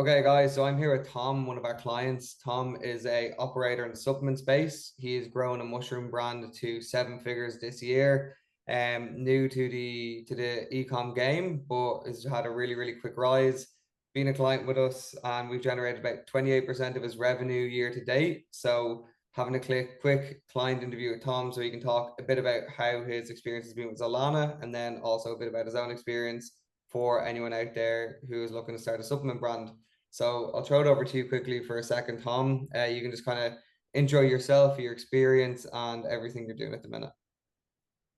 Okay, guys, so I'm here with Tom, one of our clients. Tom is a operator in the supplement space. He has grown a mushroom brand to seven figures this year. New to the ecom game, but has had a really quick rise. Been a client with us, and we've generated about 28% of his revenue year to date. So having a quick client interview with Tom, so he can talk a bit about how his experience has been with Zolana, and then also a bit about his own experience for anyone out there who is looking to start a supplement brand. So I'll throw it over to you quickly for a second, Tom. You can just kind of intro yourself, your experience, and everything you're doing at the minute.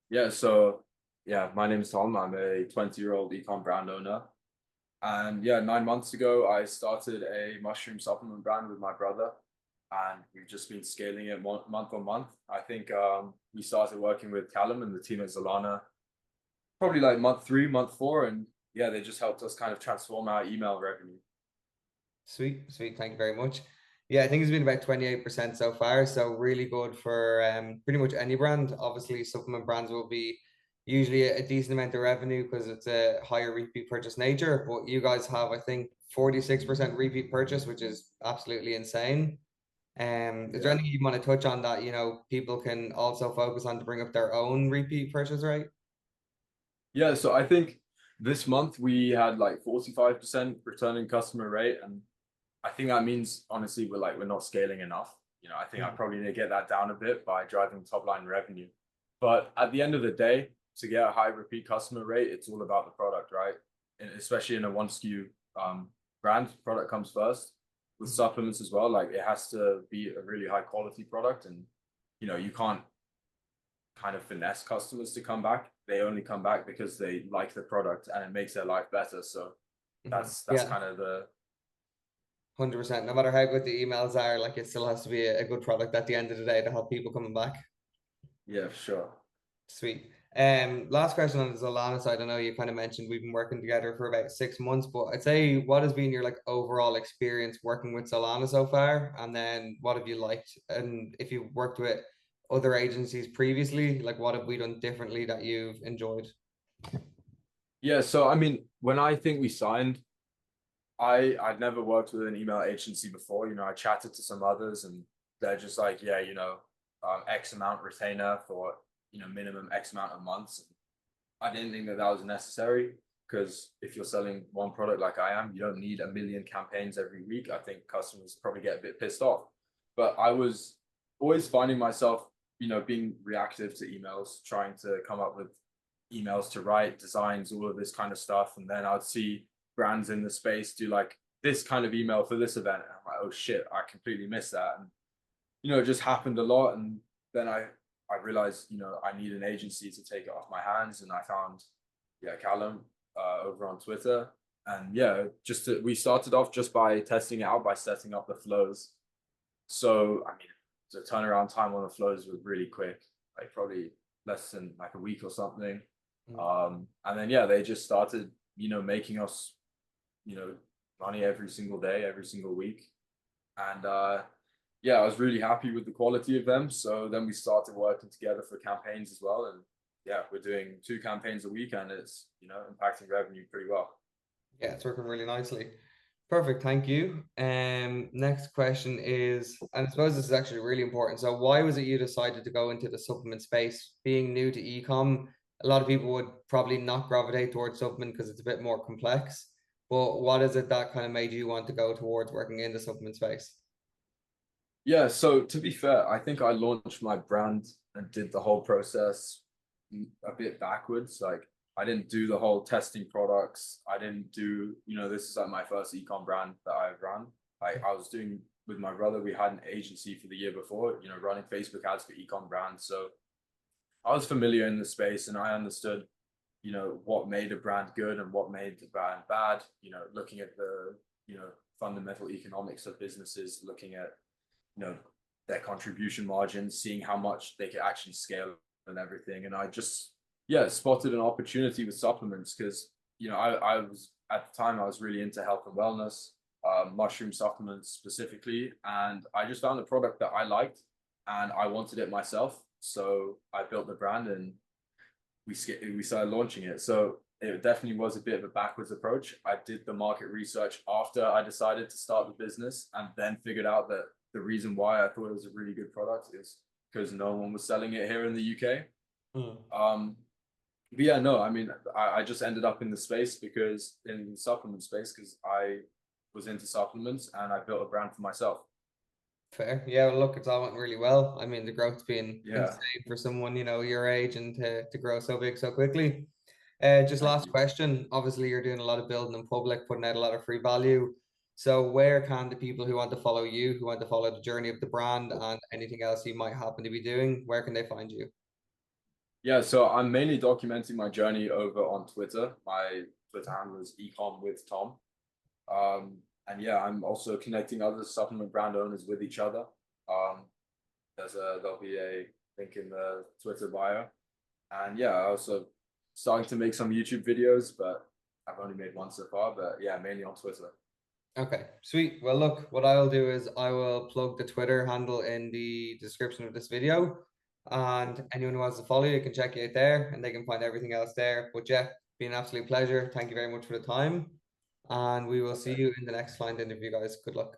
Yeah, my name is Tom. I'm a 20-year-old ecom brand owner. And yeah, 9 months ago, I started a mushroom supplement brand with my brother. And we've just been scaling it month on month. I think we started working with Calum and the team at Zolana probably like month three, month four. And yeah, they just helped us kind of transform our email revenue. Sweet, sweet. Thank you very much. Yeah, I think it's been about 28% so far. So really good for pretty much any brand. Obviously, supplement brands will be usually a decent amount of revenue because it's a higher repeat purchase nature. But you guys have, I think, 46% repeat purchase, which is absolutely insane. Is there Yeah. anything you want to touch on that, people can also focus on to bring up their own repeat purchase rate? Yeah, so I think this month we had like 45% returning customer rate. And I think that means honestly we're not scaling enough. I think I probably need to get that down a bit by driving top line revenue. But at the end of the day, to get a high repeat customer rate, it's all about the product, right? And especially in a one SKU brand, product comes first. With supplements as well, like it has to be a really high quality product, and you can't kind of finesse customers to come back. They only come back because they like the product and it makes their life better. So Mhm. that's Yeah, kind of the 100%. No matter how good the emails are, like it still has to be a good product at the end of the day to have people coming back. yeah, for sure. Sweet. Last question on the Zolana side. I know you kind of mentioned we've been working together for about 6 months, but I'd say what has been your like overall experience working with Zolana so far? And then what have you liked? And if you've worked with other agencies previously, like what have we done differently that you've enjoyed? Yeah, so I mean, when I think we signed, I'd never worked with an email agency before. I chatted to some others, and they're just like, yeah, X amount retainer for minimum X amount of months. I didn't think that that was necessary because if you're selling one product like I am, you don't need a million campaigns every week. I think customers probably get a bit pissed off. But I was always finding myself, being reactive to emails, trying to come up with emails to write, designs, all of this kind of stuff. And then I'd see brands in the space do like this kind of email for this event. And I'm like, oh shit, I completely missed that. And it just happened a lot. And then I realized, I need an agency to take it off my hands. And I found, yeah, Calum over on Twitter. And yeah, we started off just by testing it out by setting up the flows. So, I mean, the turnaround time on the flows was really quick, like probably less than like a week or something. And then, yeah, they just started, making us, you know, money every single day, every single week. And yeah, I was really happy with the quality of them. So then we started working together for campaigns as well. And yeah, we're doing 2 campaigns a week and it's, impacting revenue pretty well. Yeah, it's working really nicely. Perfect, thank you. Next question is, and I suppose this is actually really important. So, why was it you decided to go into the supplement space? Being new to ecom, a lot of people would probably not gravitate towards supplement because it's a bit more complex. But what is it that kind of made you want to go towards working in the supplement space? Yeah, so to be fair, I think I launched my brand and did the whole process a bit backwards. Like I didn't do the whole testing products. I didn't do, this is like my first ecom brand that I've run. Like I was doing with my brother, we had an agency for the year before, running Facebook ads for ecom brands. So I was familiar in the space and I understood, what made a brand good and what made the brand bad, looking at the, fundamental economics of businesses, looking at their contribution margins, seeing how much they could actually scale and everything. And I just yeah spotted an opportunity with supplements because I was at the time I was really into health and wellness, mushroom supplements specifically, and I just found a product that I liked and I wanted it myself. So I built the brand and we started launching it. So it definitely was a bit of a backwards approach. I did the market research after I decided to start the business, and then figured out that the reason why I thought it was a really good product is because no one was selling it here in the UK. Mm. But yeah, no, I mean, I just ended up in the space because in the supplement space because I was into supplements and I built a brand for myself. Fair. Yeah, well, look, it's all went really well. I mean, the growth's been Yeah, insane for someone, your age and to grow so big so quickly. Just thank last you. question. Obviously, you're doing a lot of building in public, putting out a lot of free value. So where can the people who want to follow you, who want to follow the journey of the brand and anything else you might happen to be doing, where can they find you? Yeah, so I'm mainly documenting my journey over on Twitter. My Twitter handle is ecom with Tom. And yeah, I'm also connecting other supplement brand owners with each other. Um, there'll be a link in the Twitter bio. And yeah, I also starting to make some YouTube videos, but I've only made one so far. But yeah, mainly on Twitter. Okay, sweet. Well, look, what I'll do is I will plug the Twitter handle in the description of this video. And anyone who wants to follow you can check you out there and they can find everything else there. But yeah, been an absolute pleasure. Thank you very much for the time. And we will see Okay. you in the next client interview, guys. Good luck.